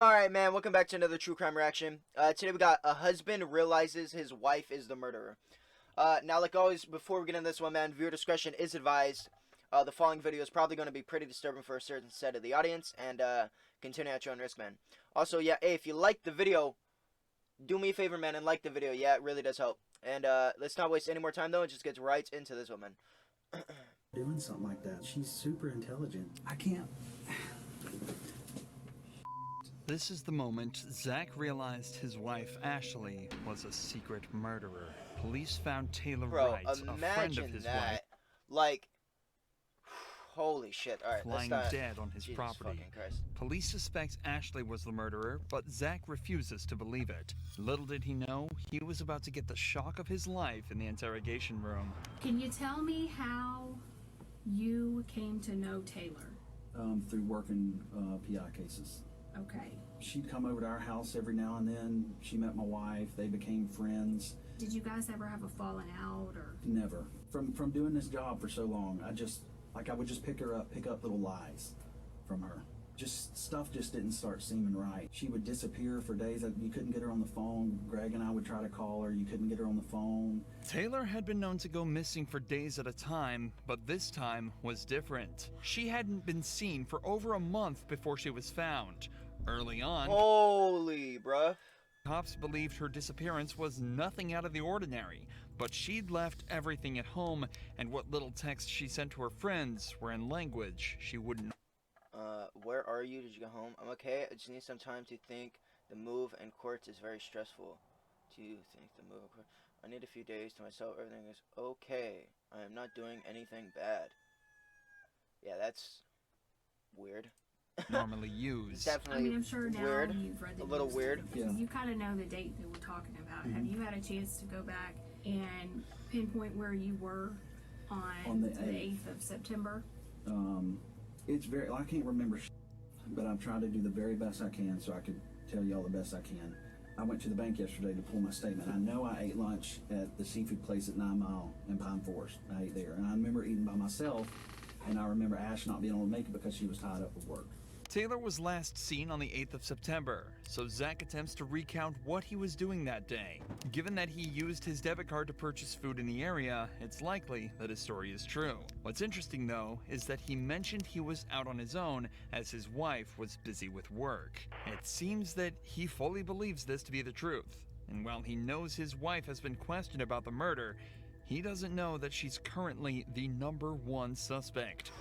Alright, man, welcome back to another true crime reaction. Today we got a husband realizes his wife is the murderer. Now, like always, before we get into this one, man, viewer discretion is advised. The following video is probably going to be pretty disturbing for a certain set of the audience, and continue at your own risk, man. Also, yeah, hey, if you liked the video, do me a favor, man, and like the video. Yeah, it really does help. And let's not waste any more time, though, and just get right into this one, man. Doing something like that. She's super intelligent. I can't. This is the moment Zach realized his wife, Ashley, was a secret murderer. Police found Taylor Bro, Wright, a friend of imagine his that. wife, Like, holy shit. Alright, let's lying not... dead on his Jesus property. fucking Christ. Police suspect Ashley was the murderer, but Zach refuses to believe it. Little did he know, he was about to get the shock of his life in the interrogation room. Can you tell me how you came to know Taylor? Through working PI cases. Okay. She'd come over to our house every now and then. She met my wife. They became friends. Did you guys ever have a falling out or? Never. From doing this job for so long, I would just pick up little lies from her. Just stuff just didn't start seeming right. She would disappear for days. You couldn't get her on the phone. Greg and I would try to call her. You couldn't get her on the phone. Taylor had been known to go missing for days at a time, but this time was different. She hadn't been seen for over a month before she was found. Early on, Holy, bruh. cops believed her disappearance was nothing out of the ordinary, but she'd left everything at home, and what little texts she sent to her friends were in language she wouldn't. Where are you? Did you go home? I'm okay. I just need some time to think. The move and courts is very stressful. To think the move and court. I need a few days to myself. Everything is okay. I am not doing anything bad. Yeah, that's weird. Normally use. Definitely I mean, I'm sure now weird. you've read the A little news, weird. Yeah. You kind of know the date that we're talking about. Have you had a chance to go back and pinpoint where you were on the the 8th of September? It's very, I can't remember, but I'm trying to do the very best I can so I could tell y'all the best I can. I went to the bank yesterday to pull my statement. I know I ate lunch at the seafood place at 9 Mile in Pine Forest. I ate there, and I remember eating by myself, and I remember Ash not being able to make it because she was tied up with work. Taylor was last seen on the 8th of September, so Zach attempts to recount what he was doing that day. Given that he used his debit card to purchase food in the area, it's likely that his story is true. What's interesting, though, is that he mentioned he was out on his own as his wife was busy with work. It seems that he fully believes this to be the truth, and while he knows his wife has been questioned about the murder, he doesn't know that she's currently the #1 suspect.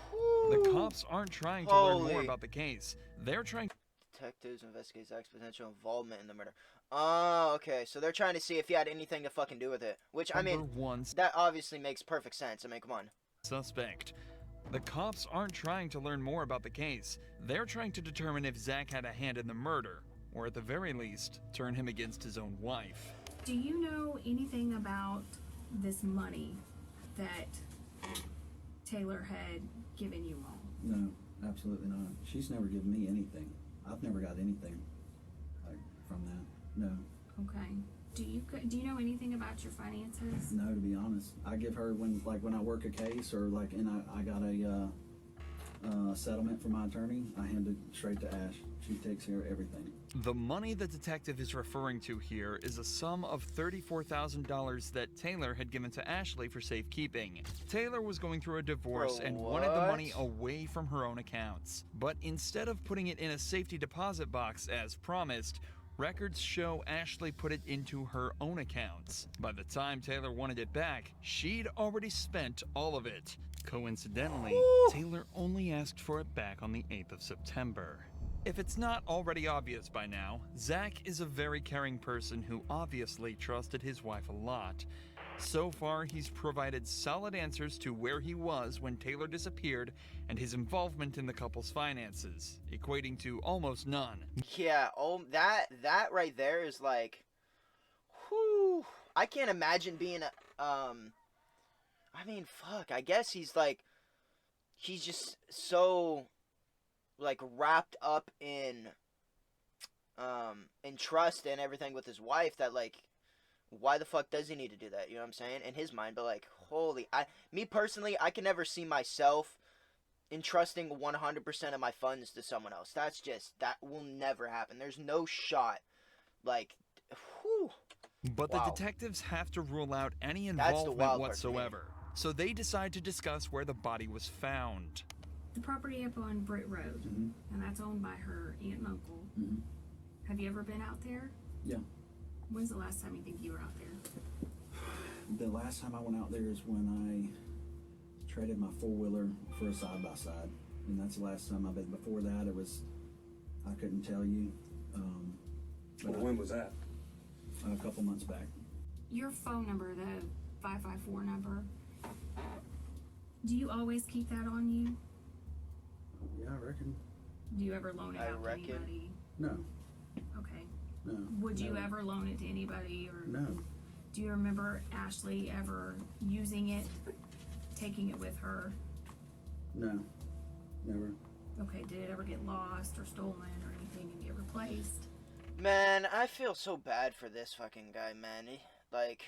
The cops aren't trying to learn more about the case. They're trying. Detectives investigate Zach's potential involvement in the murder. Oh, okay. So they're trying to see if he had anything to fucking do with it. Which, I mean, #1 that obviously makes perfect sense. I mean, come on. suspect. The cops aren't trying to learn more about the case. They're trying to determine if Zach had a hand in the murder, or at the very least, turn him against his own wife. Do you know anything about this money that Taylor had given you all? No, absolutely not. She's never given me anything. I've never got anything like from that. No. Okay. Do you know anything about your finances? No, to be honest. I give her when I work a case or I got a settlement from my attorney, I hand it straight to Ash. She takes care of everything. The money the detective is referring to here is a sum of $34,000 that Taylor had given to Ashley for safekeeping. Taylor was going through a divorce and wanted the money away from her own accounts. But instead of putting it in a safety deposit box as promised, records show Ashley put it into her own accounts. By the time Taylor wanted it back, she'd already spent all of it. Coincidentally, Taylor only asked for it back on the 8th of September. If it's not already obvious by now, Zach is a very caring person who obviously trusted his wife a lot. So far, he's provided solid answers to where he was when Taylor disappeared and his involvement in the couple's finances, equating to almost none. Yeah, oh, that right there is like, whew. I can't imagine being I mean, fuck, I guess he's just so, like, wrapped up in trust and everything with his wife that, like, why the fuck does he need to do that? You know what I'm saying? In his mind, but, like, me personally, I can never see myself entrusting 100% of my funds to someone else. That will never happen. There's no shot. Like, whew. But Wow. the detectives have to rule out any That's the involvement wild part to me. whatsoever. So they decide to discuss where the body was found. The property up on Britt Road, Mhm. and that's owned by her aunt and uncle. Mhm. Have you ever been out there? Yeah. When's the last time you think you were out there? The last time I went out there is when I traded my four-wheeler for a side-by-side. And that's the last time I've been. Before that, I couldn't tell you. But When was that? a couple months back. Your phone number, the 554 number, do you always keep that on you? Yeah, I reckon. Do you ever loan it I out reckon. to anybody? No, Okay. no. Would you never. ever loan it to anybody, or No, do you remember Ashley ever using it, taking it with her? no, never. Okay, did it ever get lost or stolen or anything and get replaced? Man, I feel so bad for this fucking guy, man. Like,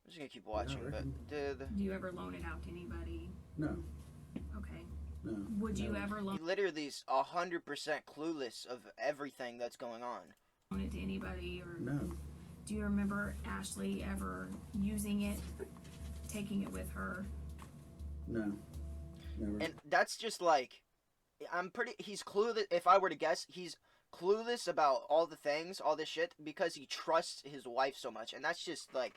I'm just gonna keep watching, I but reckon. dude, Do you ever loan it out to anybody? No, Okay. no. Would you never. ever he loan literally is 100% clueless of everything that's going on. it to anybody, or No, do you remember Ashley ever using it, taking it with her? no, never. And that's just like, he's clueless. If I were to guess, he's clueless about all the things, all this shit, because he trusts his wife so much. And that's just like,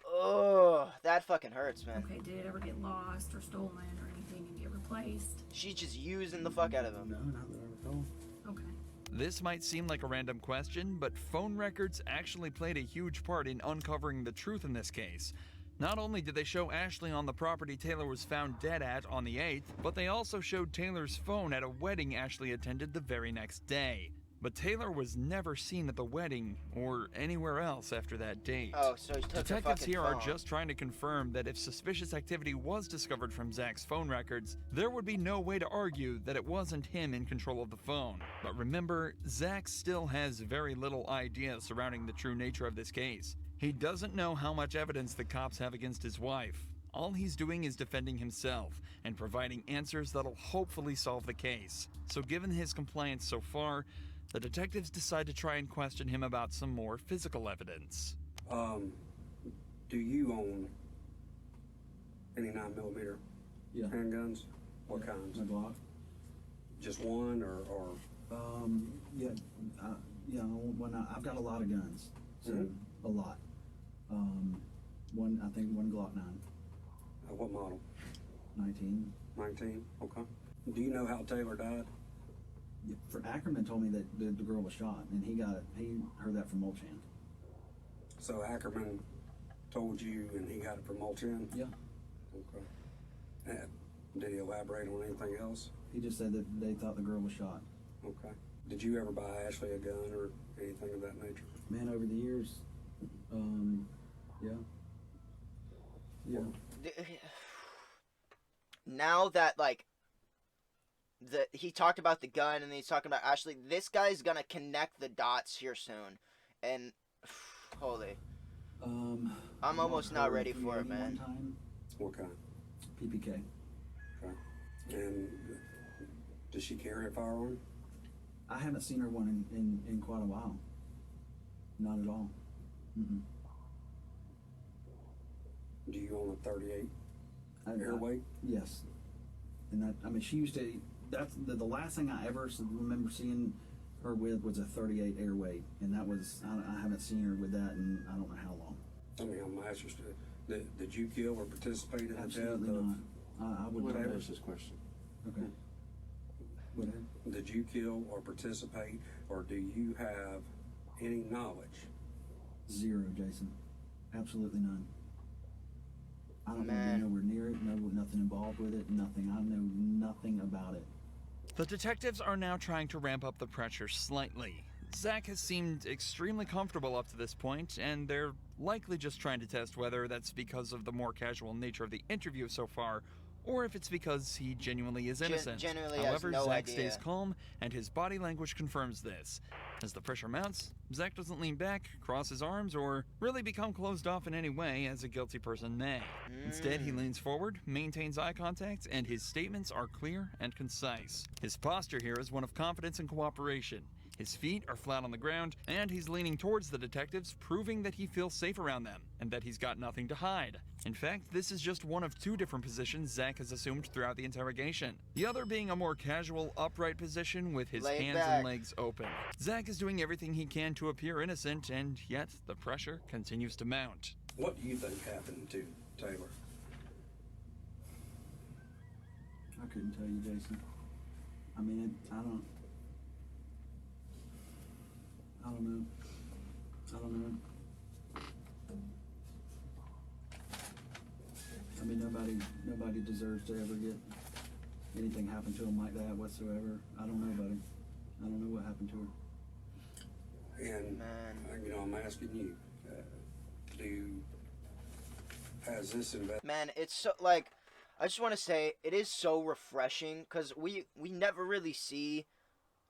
oh, that fucking hurts, man. Okay, did it ever get lost or stolen or anything and get replaced? She's just using the fuck out of him. No, not that I recall. Okay. This might seem like a random question, but phone records actually played a huge part in uncovering the truth in this case. Not only did they show Ashley on the property Taylor was found dead at on the 8th, but they also showed Taylor's phone at a wedding Ashley attended the very next day. But Taylor was never seen at the wedding or anywhere else after that date. Oh, so he took the Detectives fucking here phone. are just trying to confirm that if suspicious activity was discovered from Zach's phone records, there would be no way to argue that it wasn't him in control of the phone. But remember, Zach still has very little idea surrounding the true nature of this case. He doesn't know how much evidence the cops have against his wife. All he's doing is defending himself and providing answers that'll hopefully solve the case. So given his compliance so far, the detectives decide to try and question him about some more physical evidence. Do you own any 9mm Yeah. handguns? What kinds? My Glock. Just one or Yeah, when I've got a lot of guns, so Mhm. a lot. I think one Glock 9, what model? 19. 19? Okay. Do you know how Taylor died? Yeah, for Ackerman told me that the girl was shot, and he heard that from Molchan. So Ackerman told you and he got it from Molchan? Yeah, Okay. Did he elaborate on anything else? he just said that they thought the girl was shot. Okay. Did you ever buy Ashley a gun or anything of that nature? Man, over the years, yeah. Now that, like, he talked about the gun and he's talking about Ashley, this guy's gonna connect the dots here soon. And, holy. I'm almost not ready for it, man. One time, What kind? PPK. Okay. And does she carry a firearm? I haven't seen her one in quite a while. Not at all. Mm-mm. Do you own a 38 I- airweight? Yes. And she used to, that's the last thing I ever remember seeing her with was a 38 airweight. And that was, I haven't seen her with that in I don't know how long. I mean, I'm interested. Did you kill or participate in the death Absolutely of? not. I would What never. was his question? Okay. Go ahead. Did you kill or participate, or do you have any knowledge? Zero, Jason. Absolutely none. I don't want to Man. be nowhere near it, nothing involved with it, nothing. I know nothing about it. The detectives are now trying to ramp up the pressure slightly. Zach has seemed extremely comfortable up to this point, and they're likely just trying to test whether that's because of the more casual nature of the interview so far, or if it's because he genuinely is innocent. Genuinely has However, no Zach idea. stays calm, and his body language confirms this. As the pressure mounts, Zach doesn't lean back, cross his arms, or really become closed off in any way as a guilty person may. Instead, he leans forward, maintains eye contact, and his statements are clear and concise. His posture here is one of confidence and cooperation. His feet are flat on the ground, and he's leaning towards the detectives, proving that he feels safe around them, and that he's got nothing to hide. In fact, this is just one of 2 different positions Zach has assumed throughout the interrogation. The other being a more casual, upright position with his Laid hands back. and legs open. Zach is doing everything he can to appear innocent, and yet the pressure continues to mount. What do you think happened to Taylor? I couldn't tell you, Jason. I mean, I don't know. I don't know. I mean, nobody deserves to ever get anything happen to them like that whatsoever. I don't know, buddy. I don't know what happened to her. And, you know, I'm asking you, has this Man, it's so, like, I just want to say, it is so refreshing, because we never really see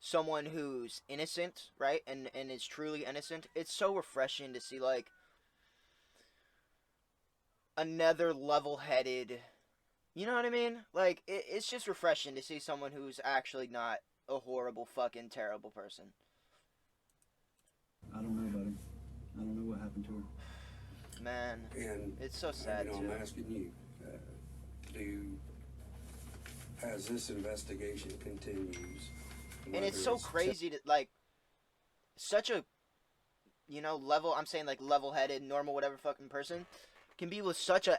someone who's innocent, right, and is truly innocent. It's so refreshing to see, like, another level-headed, you know what I mean? Like, it's just refreshing to see someone who's actually not a horrible, fucking, terrible person. I don't know, buddy. I don't know what happened to her. Man, and it's so sad, you know, too. I'm asking you, as this investigation continues, And it's so crazy to, like, such a, you know, I'm saying, like, level-headed, normal, whatever fucking person can be with such a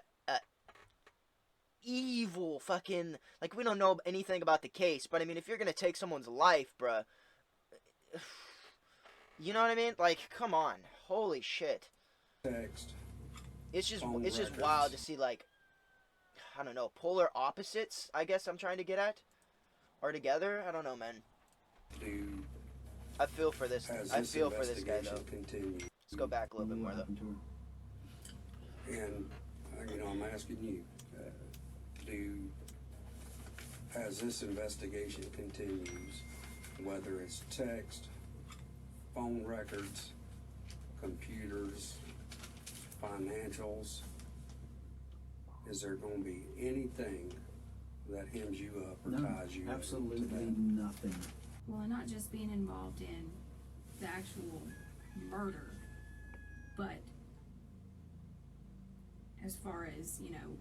evil fucking, like, we don't know anything about the case, but, I mean, if you're gonna take someone's life, bruh, you know what I mean? Like, come on. Holy shit. text. It's just Phone wild records. to see, like, I don't know, polar opposites, I guess I'm trying to get at, are together. I don't know, man. I feel for this. Has I this feel for this guy, investigation though. continued, Let's go back a little bit more, What though. happened to her? and you know, I'm asking you, as this investigation continues, whether it's text, phone records, computers, financials, is there going to be anything that hems you up or No, ties you absolutely up to that? nothing. Well, and not just being involved in the actual murder, but as far as, you know,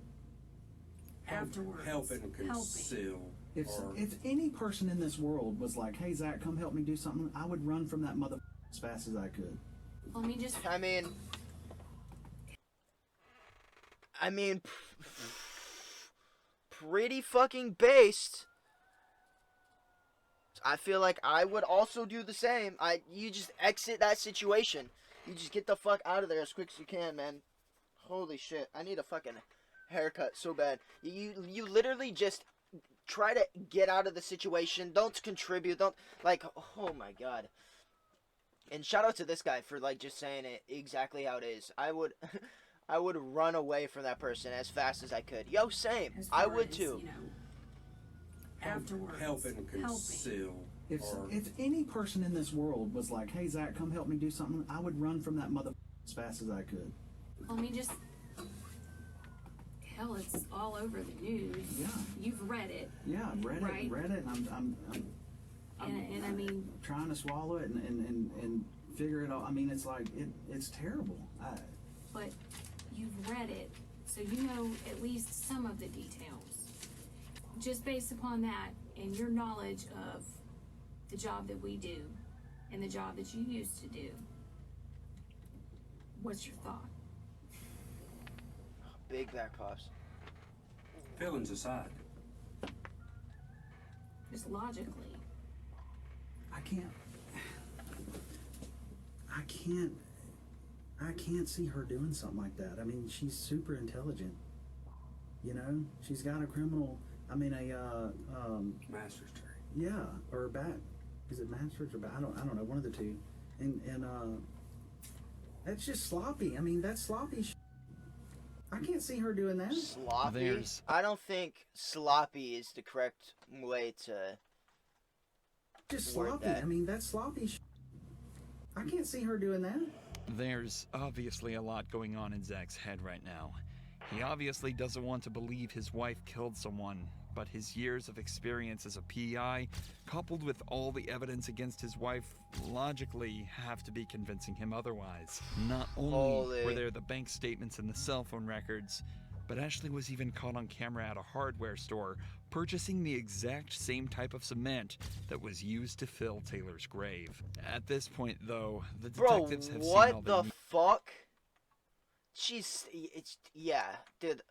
afterwards. Helping conceal. If any person in this world was like, "Hey Zach, come help me do something," I would run from that mother as fast as I could. Let me just. I mean, pretty fucking based. I feel like I would also do the same. You just exit that situation. You just get the fuck out of there as quick as you can, man. Holy shit! I need a fucking haircut so bad. You literally just try to get out of the situation. Don't contribute. Don't, like, oh my god. And shout out to this guy for, like, just saying it exactly how it is. I would I would run away from that person as fast as I could. Yo, same. As I far would as, too. You know, afterwards. Helping conceal. If or any person in this world was like, "Hey Zach, come help me do something," I would run from that mother as fast as I could. Let me just. Hell, it's all over the news. Yeah. You've read it. Yeah, I've read Right. it, and And I mean, trying to swallow it and figure it out. I mean, it's like it's terrible. but you've read it, so you know at least some of the details. Just based upon that and your knowledge of the job that we do and the job that you used to do, what's your thought? Big back coughs. feelings aside, Just logically. I can't see her doing something like that. I mean, she's super intelligent. You know, she's got a criminal. I mean, master's degree. yeah, or is it master's or I don't know, one of the two. And that's just sloppy. I mean, that's sloppy. I can't see her doing that. Sloppy? There's- I don't think sloppy is the correct way to... Just word sloppy. that. I mean, that's sloppy. I can't see her doing that. There's obviously a lot going on in Zach's head right now. He obviously doesn't want to believe his wife killed someone, but his years of experience as a PI, coupled with all the evidence against his wife, logically have to be convincing him otherwise. Not only Holy. were there the bank statements and the cell phone records, but Ashley was even caught on camera at a hardware store purchasing the exact same type of cement that was used to fill Taylor's grave. At this point, though, the Bro, detectives have seen all what they the need. fuck? Yeah, dude.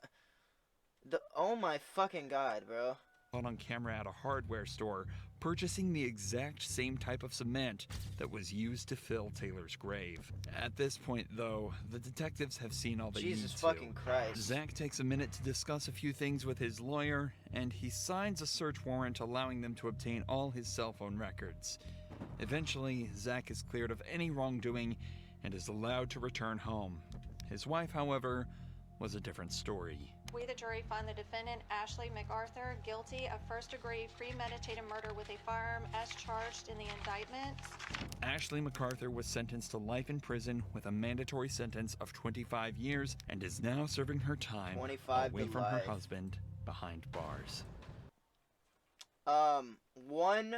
Oh my fucking god, bro. Caught on camera at a hardware store purchasing the exact same type of cement that was used to fill Taylor's grave. At this point, though, the detectives have seen all they need to. Jesus fucking Christ. Zach takes a minute to discuss a few things with his lawyer, and he signs a search warrant allowing them to obtain all his cell phone records. Eventually, Zach is cleared of any wrongdoing and is allowed to return home. His wife, however, was a different story. We, the jury, find the defendant, Ashley MacArthur, guilty of first-degree premeditated murder with a firearm as charged in the indictment. Ashley MacArthur was sentenced to life in prison with a mandatory sentence of 25 years and is now serving her time 25 away to from her life. husband behind bars. One,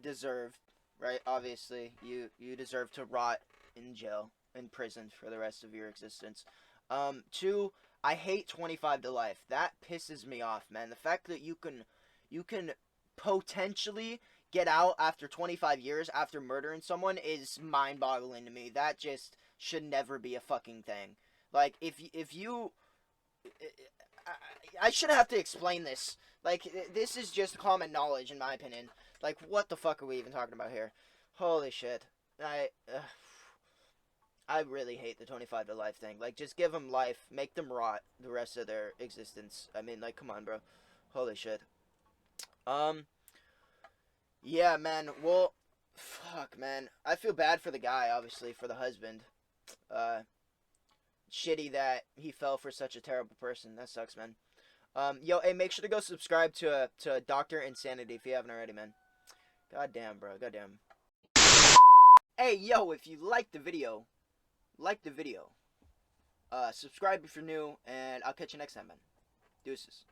deserved, right? Obviously, you deserve to rot in jail, in prison for the rest of your existence. Two, I hate 25 to life. That pisses me off, man. The fact that you can potentially get out after 25 years after murdering someone is mind-boggling to me. That just should never be a fucking thing. Like, if you... I shouldn't have to explain this. Like, this is just common knowledge, in my opinion. Like, what the fuck are we even talking about here? Holy shit. I really hate the 25 to life thing. Like, just give them life. Make them rot the rest of their existence. I mean, like, come on, bro. Holy shit. Yeah, man. Well, fuck, man. I feel bad for the guy, obviously, for the husband. Shitty that he fell for such a terrible person. That sucks, man. Yo, hey, make sure to go subscribe to Dr. Insanity if you haven't already, man. Goddamn, bro. Goddamn. Hey, yo, if you liked the video, subscribe if you're new, and I'll catch you next time, man. Deuces.